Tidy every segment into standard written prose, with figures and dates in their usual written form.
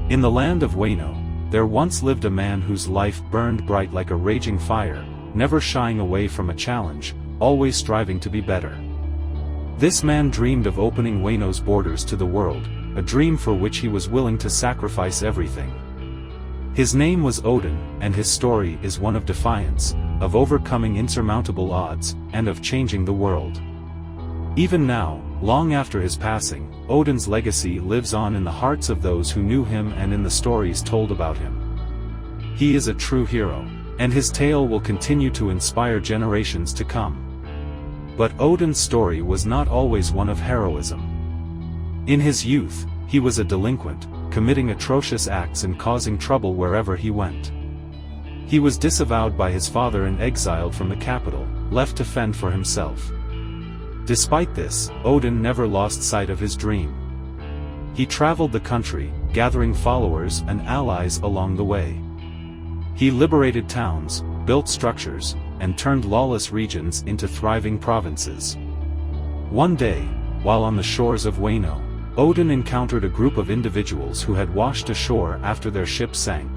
In the land of Wano, there once lived a man whose life burned bright like a raging fire, never shying away from a challenge, always striving to be better. This man dreamed of opening Wano's borders to the world, a dream for which he was willing to sacrifice everything. His name was Oden, and his story is one of defiance, of overcoming insurmountable odds, and of changing the world. Even now, long after his passing, Oden's legacy lives on in the hearts of those who knew him and in the stories told about him. He is a true hero, and his tale will continue to inspire generations to come. But Oden's story was not always one of heroism. In his youth, he was a delinquent, committing atrocious acts and causing trouble wherever he went. He was disavowed by his father and exiled from the capital, left to fend for himself. Despite this, Oden never lost sight of his dream. He traveled the country, gathering followers and allies along the way. He liberated towns, built structures, and turned lawless regions into thriving provinces. One day, while on the shores of Wano, Oden encountered a group of individuals who had washed ashore after their ship sank.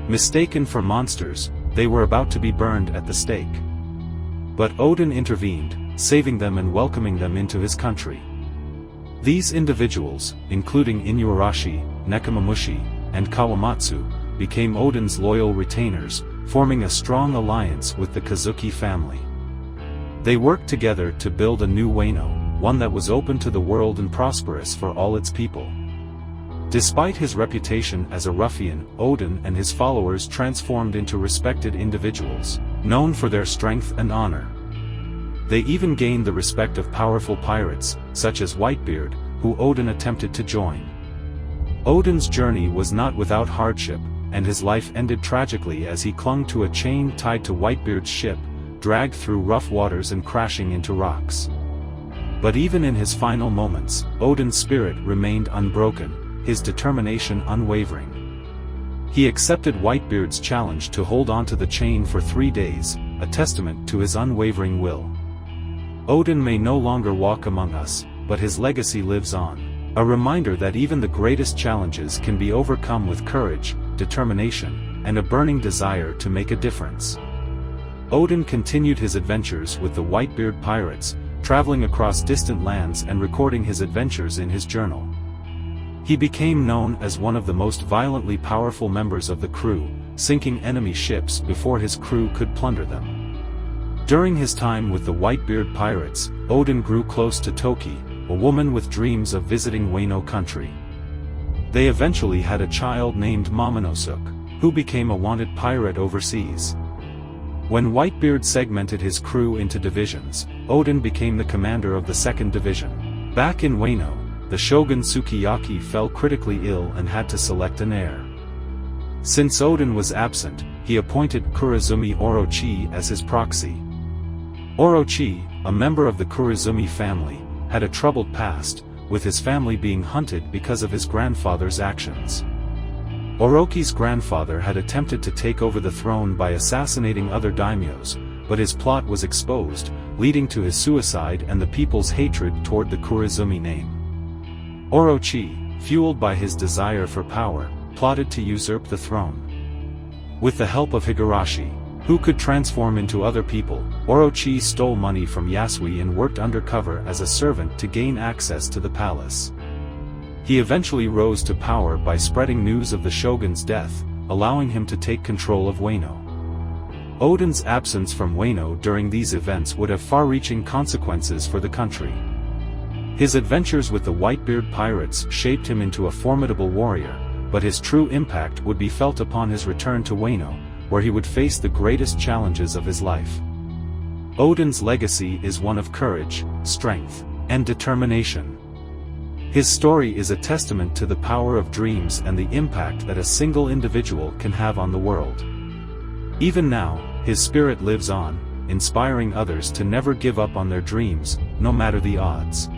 Mistaken for monsters, they were about to be burned at the stake. But Oden intervened, saving them and welcoming them into his country. These individuals, including Inuarashi, Nekomamushi, and Kawamatsu, became Oden's loyal retainers, forming a strong alliance with the Kozuki family. They worked together to build a new Wano, one that was open to the world and prosperous for all its people. Despite his reputation as a ruffian, Oden and his followers transformed into respected individuals, known for their strength and honor. They even gained the respect of powerful pirates, such as Whitebeard, who Oden attempted to join. Oden's journey was not without hardship, and his life ended tragically as he clung to a chain tied to Whitebeard's ship, dragged through rough waters and crashing into rocks. But even in his final moments, Oden's spirit remained unbroken, his determination unwavering. He accepted Whitebeard's challenge to hold onto the chain for 3 days, a testament to his unwavering will. Oden may no longer walk among us, but his legacy lives on, a reminder that even the greatest challenges can be overcome with courage, determination, and a burning desire to make a difference. Oden continued his adventures with the Whitebeard pirates, traveling across distant lands and recording his adventures in his journal. He became known as one of the most violently powerful members of the crew, sinking enemy ships before his crew could plunder them. During his time with the Whitebeard pirates, Oden grew close to Toki, a woman with dreams of visiting Wano Country. They eventually had a child named Momonosuke, who became a wanted pirate overseas. When Whitebeard segmented his crew into divisions, Oden became the commander of the 2nd Division. Back in Wano, the shogun Sukiyaki fell critically ill and had to select an heir. Since Oden was absent, he appointed Kurozumi Orochi as his proxy. Orochi, a member of the Kurozumi family, had a troubled past, with his family being hunted because of his grandfather's actions. Orochi's grandfather had attempted to take over the throne by assassinating other daimyos, but his plot was exposed, leading to his suicide and the people's hatred toward the Kurozumi name. Orochi, fueled by his desire for power, plotted to usurp the throne. With the help of Higurashi, who could transform into other people, Orochi stole money from Yasui and worked undercover as a servant to gain access to the palace. He eventually rose to power by spreading news of the shogun's death, allowing him to take control of Wano. Oden's absence from Wano during these events would have far-reaching consequences for the country. His adventures with the Whitebeard pirates shaped him into a formidable warrior, but his true impact would be felt upon his return to Wano, where he would face the greatest challenges of his life. Oden's legacy is one of courage, strength, and determination. His story is a testament to the power of dreams and the impact that a single individual can have on the world. Even now, his spirit lives on, inspiring others to never give up on their dreams, no matter the odds.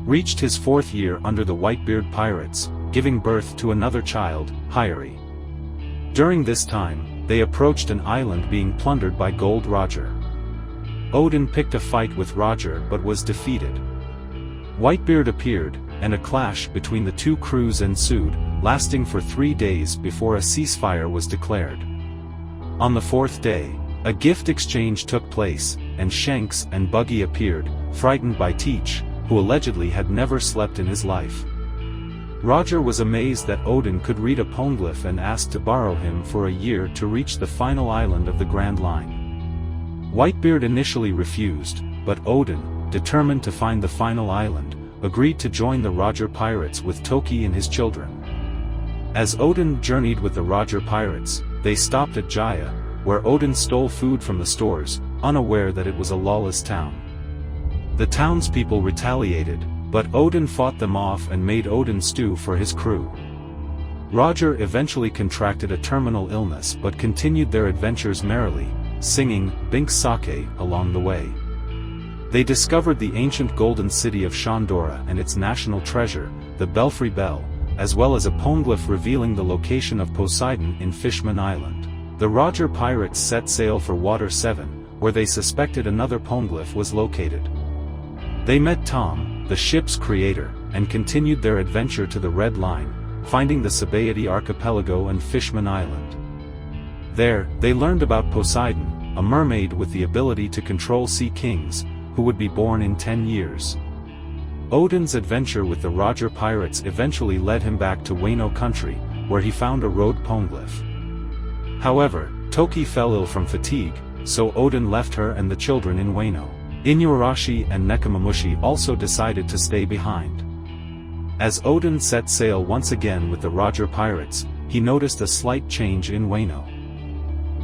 Reached his 4th year under the Whitebeard pirates, giving birth to another child, Hiyori. During this time, they approached an island being plundered by Gol D. Oden picked a fight with Roger but was defeated. Whitebeard appeared, and a clash between the two crews ensued, lasting for 3 days before a ceasefire was declared. On the 4th day, a gift exchange took place, and Shanks and Buggy appeared, frightened by Teach, who allegedly had never slept in his life. Roger was amazed that Oden could read a poneglyph and asked to borrow him for a year to reach the final island of the Grand Line. Whitebeard initially refused, but Oden, determined to find the final island, agreed to join the Roger pirates with Toki and his children. As Oden journeyed with the Roger pirates, they stopped at Jaya, where Oden stole food from the stores, unaware that it was a lawless town. The townspeople retaliated, but Oden fought them off and made Oden stew for his crew. Roger eventually contracted a terminal illness but continued their adventures merrily, singing Binks Sake along the way. They discovered the ancient golden city of Shandora and its national treasure, the Belfry Bell, as well as a poneglyph revealing the location of Poseidon in Fishman Island. The Roger pirates set sail for Water 7, where they suspected another poneglyph was located. They met Tom, the ship's creator, and continued their adventure to the Red Line, finding the Sabaody Archipelago and Fishman Island. There, they learned about Poseidon, a mermaid with the ability to control sea kings, who would be born in 10 years. Oden's adventure with the Roger pirates eventually led him back to Wano Country, where he found a road poneglyph. However, Toki fell ill from fatigue, so Oden left her and the children in Wano. Inuarashi and Nekomamushi also decided to stay behind. As Oden set sail once again with the Roger pirates, he noticed a slight change in Wano.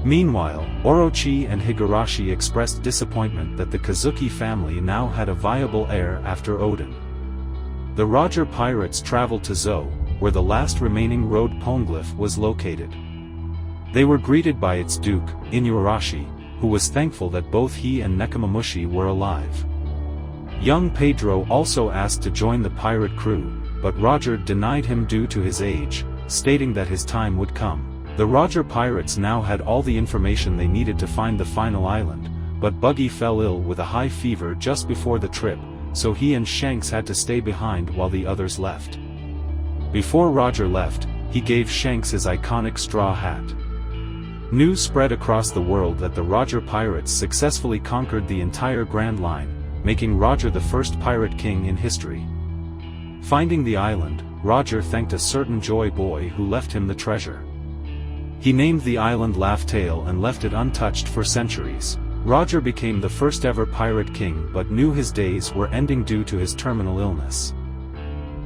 Meanwhile, Orochi and Higurashi expressed disappointment that the Kozuki family now had a viable heir after Oden. The Roger pirates traveled to Zou, where the last remaining road poneglyph was located. They were greeted by its duke, Inuarashi, who was thankful that both he and Nekomamushi were alive. Young Pedro also asked to join the pirate crew, but Roger denied him due to his age, stating that his time would come. The Roger pirates now had all the information they needed to find the final island, but Buggy fell ill with a high fever just before the trip, so he and Shanks had to stay behind while the others left. Before Roger left, he gave Shanks his iconic straw hat. News spread across the world that the Roger pirates successfully conquered the entire Grand Line, making Roger the first pirate king in history. Finding the island, Roger thanked a certain Joy Boy who left him the treasure. He named the island Laugh-Tale and left it untouched for centuries. Roger became the first ever pirate king but knew his days were ending due to his terminal illness.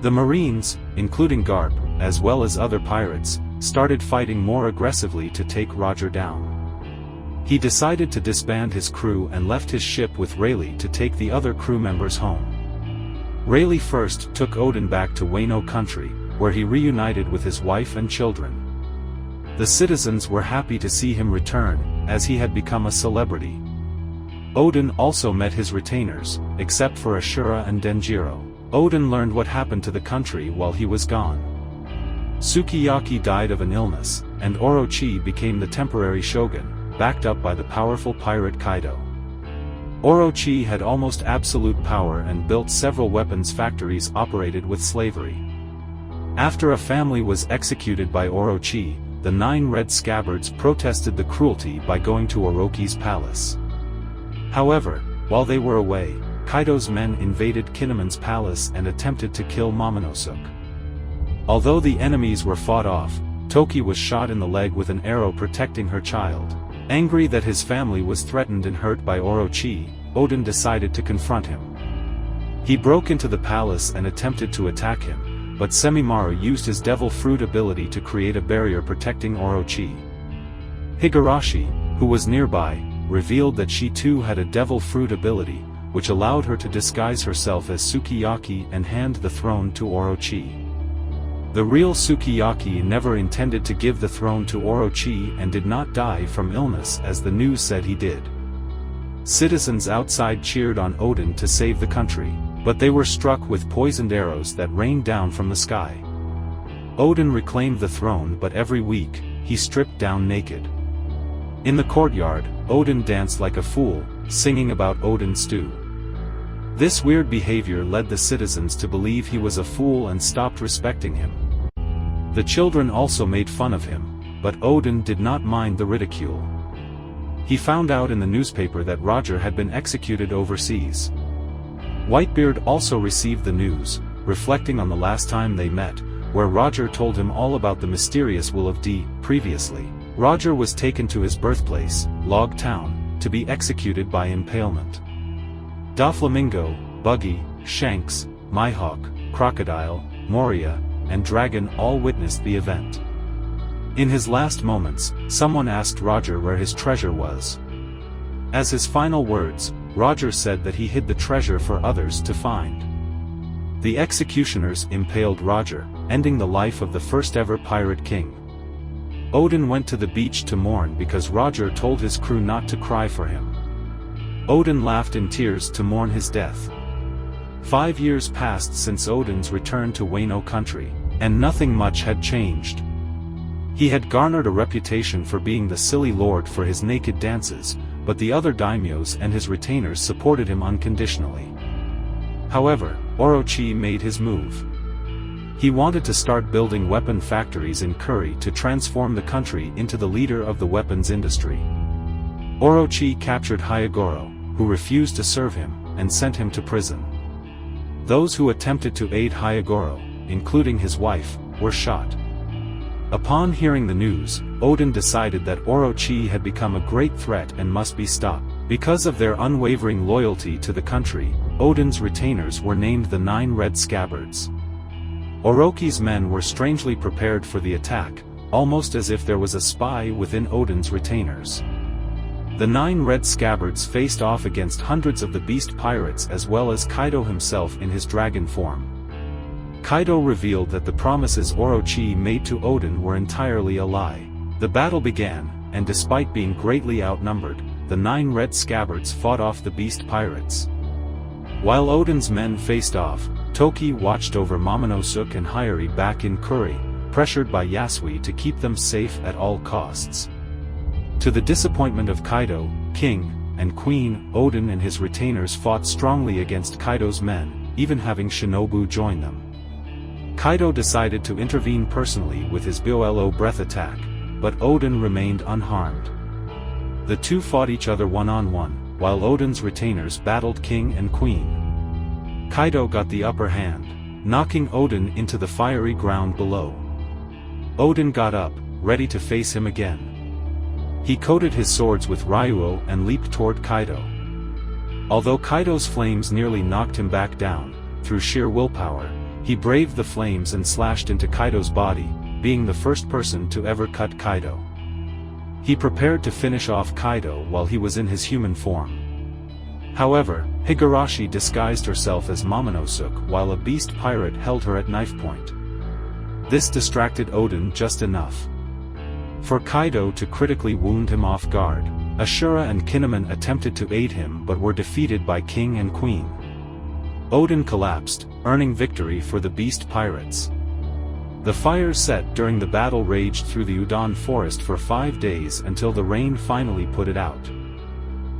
The Marines, including Garp, as well as other pirates, started fighting more aggressively to take Roger down. He decided to disband his crew and left his ship with Rayleigh to take the other crew members home. Rayleigh first took Oden back to Wano Country, where he reunited with his wife and children. The citizens were happy to see him return, as he had become a celebrity. Oden also met his retainers, except for Ashura and Denjiro. Oden learned what happened to the country while he was gone. Sukiyaki died of an illness, and Orochi became the temporary shogun, backed up by the powerful pirate Kaido. Orochi had almost absolute power and built several weapons factories operated with slavery. After a family was executed by Orochi, the 9 red scabbards protested the cruelty by going to Orochi's palace. However, while they were away, Kaido's men invaded Kinemon's palace and attempted to kill Momonosuke. Although the enemies were fought off, Toki was shot in the leg with an arrow protecting her child. Angry that his family was threatened and hurt by Orochi, Oden decided to confront him. He broke into the palace and attempted to attack him, but Semimaru used his devil fruit ability to create a barrier protecting Orochi. Higurashi, who was nearby, revealed that she too had a devil fruit ability, which allowed her to disguise herself as Sukiyaki and hand the throne to Orochi. The real Sukiyaki never intended to give the throne to Orochi and did not die from illness as the news said he did. Citizens outside cheered on Oden to save the country, but they were struck with poisoned arrows that rained down from the sky. Oden reclaimed the throne, but every week, he stripped down naked. In the courtyard, Oden danced like a fool, singing about Oden's stew. This weird behavior led the citizens to believe he was a fool and stopped respecting him. The children also made fun of him, but Oden did not mind the ridicule. He found out in the newspaper that Roger had been executed overseas. Whitebeard also received the news, reflecting on the last time they met, where Roger told him all about the mysterious will of D. Previously, Roger was taken to his birthplace, Log Town, to be executed by impalement. Doflamingo, Buggy, Shanks, Mihawk, Crocodile, Moria, and Dragon all witnessed the event. In his last moments, someone asked Roger where his treasure was. As his final words, Roger said that he hid the treasure for others to find. The executioners impaled Roger, ending the life of the first ever pirate king. Oden went to the beach to mourn because Roger told his crew not to cry for him. Oden laughed in tears to mourn his death. 5 years passed since Oden's return to Wano Country, and nothing much had changed. He had garnered a reputation for being the silly lord for his naked dances, but the other daimyos and his retainers supported him unconditionally. However, Orochi made his move. He wanted to start building weapon factories in Kuri to transform the country into the leader of the weapons industry. Orochi captured Hyogoro, who refused to serve him, and sent him to prison. Those who attempted to aid Hyogoro, including his wife, were shot. Upon hearing the news, Oden decided that Orochi had become a great threat and must be stopped. Because of their unwavering loyalty to the country, Oden's retainers were named the 9 Red Scabbards. Orochi's men were strangely prepared for the attack, almost as if there was a spy within Oden's retainers. The 9 Red Scabbards faced off against hundreds of the beast pirates as well as Kaido himself in his dragon form. Kaido revealed that the promises Orochi made to Oden were entirely a lie. The battle began, and despite being greatly outnumbered, the 9 Red Scabbards fought off the beast pirates. While Oden's men faced off, Toki watched over Momonosuke and Hiyori back in Kuri, pressured by Yasui to keep them safe at all costs. To the disappointment of Kaido, King, and Queen, Oden and his retainers fought strongly against Kaido's men, even having Shinobu join them. Kaido decided to intervene personally with his Byo breath attack, but Oden remained unharmed. The two fought each other one-on-one, while Oden's retainers battled King and Queen. Kaido got the upper hand, knocking Oden into the fiery ground below. Oden got up, ready to face him again. He coated his swords with Ryuo and leaped toward Kaido. Although Kaido's flames nearly knocked him back down, through sheer willpower, he braved the flames and slashed into Kaido's body, being the first person to ever cut Kaido. He prepared to finish off Kaido while he was in his human form. However, Higurashi disguised herself as Momonosuke while a beast pirate held her at knife point. This distracted Oden just enough for Kaido to critically wound him off guard. Ashura and Kinemon attempted to aid him but were defeated by King and Queen. Oden collapsed, earning victory for the beast pirates. The fire set during the battle raged through the Udon forest for 5 days until the rain finally put it out.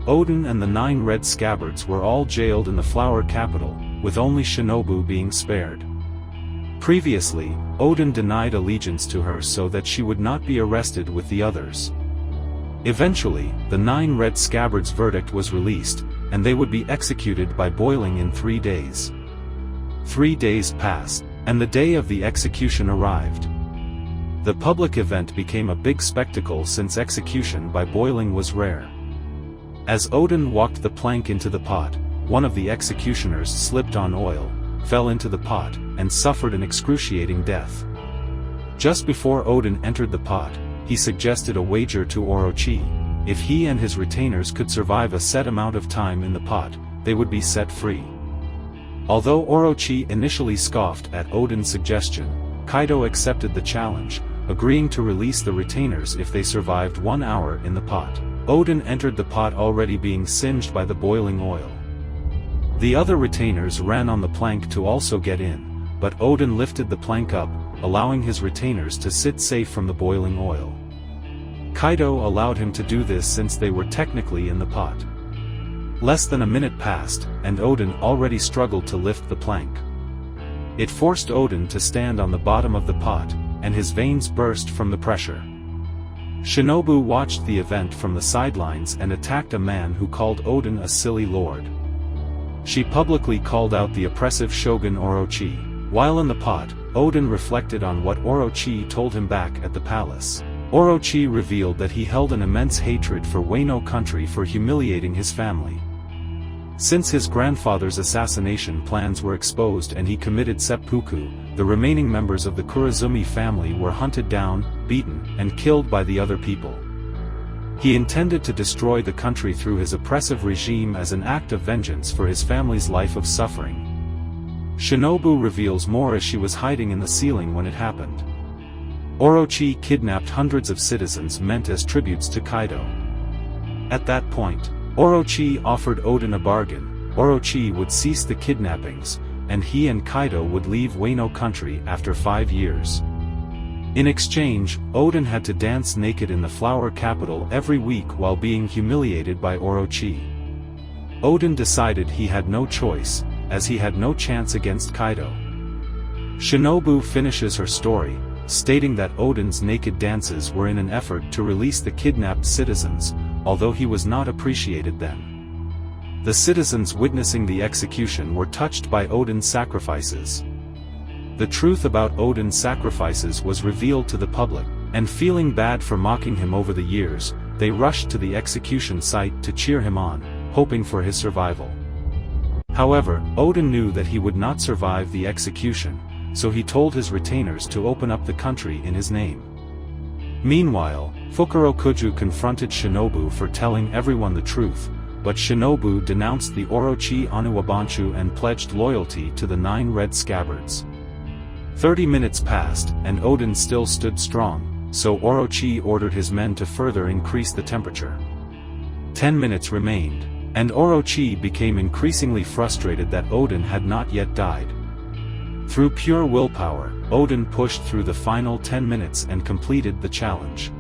Oden and the 9 Red Scabbards were all jailed in the Flower Capital, with only Shinobu being spared. Previously, Oden denied allegiance to her so that she would not be arrested with the others. Eventually, the 9 Red Scabbards' verdict was released, and they would be executed by boiling in 3 days. 3 days passed, and the day of the execution arrived. The public event became a big spectacle since execution by boiling was rare. As Oden walked the plank into the pot, one of the executioners slipped on oil, fell into the pot, and suffered an excruciating death. Just before Oden entered the pot, he suggested a wager to Orochi. If he and his retainers could survive a set amount of time in the pot, they would be set free. Although Orochi initially scoffed at Oden's suggestion, Kaido accepted the challenge, agreeing to release the retainers if they survived 1 hour in the pot. Oden entered the pot already being singed by the boiling oil. The other retainers ran on the plank to also get in, but Oden lifted the plank up, allowing his retainers to sit safe from the boiling oil. Kaido allowed him to do this since they were technically in the pot. Less than a minute passed, and Oden already struggled to lift the plank. It forced Oden to stand on the bottom of the pot, and his veins burst from the pressure. Shinobu watched the event from the sidelines and attacked a man who called Oden a silly lord. She publicly called out the oppressive shogun Orochi. While in the pot, Oden reflected on what Orochi told him back at the palace. Orochi revealed that he held an immense hatred for Wano Country for humiliating his family. Since his grandfather's assassination plans were exposed and he committed seppuku, the remaining members of the Kurozumi family were hunted down, beaten, and killed by the other people. He intended to destroy the country through his oppressive regime as an act of vengeance for his family's life of suffering. Shinobu reveals more as she was hiding in the ceiling when it happened. Orochi kidnapped hundreds of citizens meant as tributes to Kaido. At that point, Orochi offered Oden a bargain. Orochi would cease the kidnappings, and he and Kaido would leave Wano Country after 5 years. In exchange, Oden had to dance naked in the flower capital every week while being humiliated by Orochi. Oden decided he had no choice, as he had no chance against Kaido. Shinobu finishes her story, stating that Oden's naked dances were in an effort to release the kidnapped citizens, although he was not appreciated then. The citizens witnessing the execution were touched by Oden's sacrifices. The truth about Oden's sacrifices was revealed to the public, and feeling bad for mocking him over the years, they rushed to the execution site to cheer him on, hoping for his survival. However, Oden knew that he would not survive the execution, so he told his retainers to open up the country in his name. Meanwhile, Fukurokuju confronted Shinobu for telling everyone the truth, but Shinobu denounced the Orochi Onuwabanchu and pledged loyalty to the 9 red scabbards. 30 minutes passed, and Oden still stood strong, so Orochi ordered his men to further increase the temperature. 10 minutes remained, and Orochi became increasingly frustrated that Oden had not yet died. Through pure willpower, Oden pushed through the final 10 minutes and completed the challenge.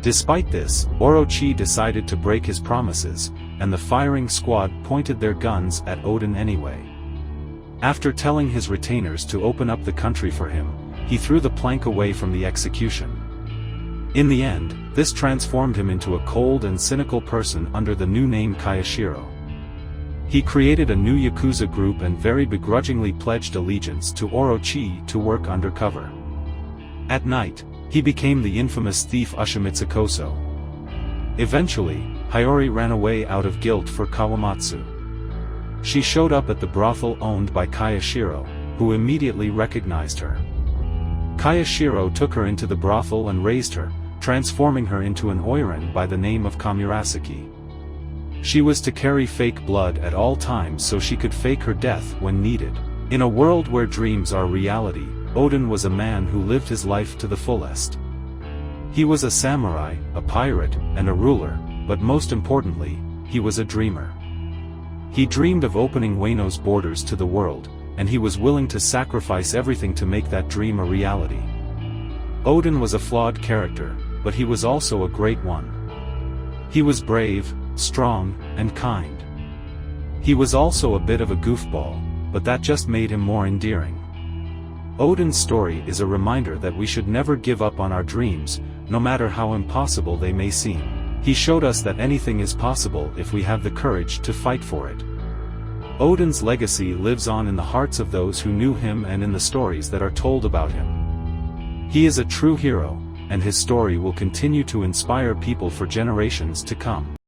Despite this, Orochi decided to break his promises, and the firing squad pointed their guns at Oden anyway. After telling his retainers to open up the country for him, he threw the plank away from the execution. In the end, this transformed him into a cold and cynical person under the new name Kayashiro. He created a new Yakuza group and very begrudgingly pledged allegiance to Orochi to work undercover. At night, he became the infamous thief Ushimitsu Koso. Eventually, Hiyori ran away out of guilt for Kawamatsu. She showed up at the brothel owned by Kayashiro, who immediately recognized her. Kayashiro took her into the brothel and raised her, transforming her into an oiran by the name of Kamurasaki. She was to carry fake blood at all times so she could fake her death when needed. In a world where dreams are reality, Oden was a man who lived his life to the fullest. He was a samurai, a pirate, and a ruler, but most importantly, he was a dreamer. He dreamed of opening Wano's borders to the world, and he was willing to sacrifice everything to make that dream a reality. Oden was a flawed character, but he was also a great one. He was brave, strong, and kind. He was also a bit of a goofball, but that just made him more endearing. Oden's story is a reminder that we should never give up on our dreams, no matter how impossible they may seem. He showed us that anything is possible if we have the courage to fight for it. Oden's legacy lives on in the hearts of those who knew him and in the stories that are told about him. He is a true hero, and his story will continue to inspire people for generations to come.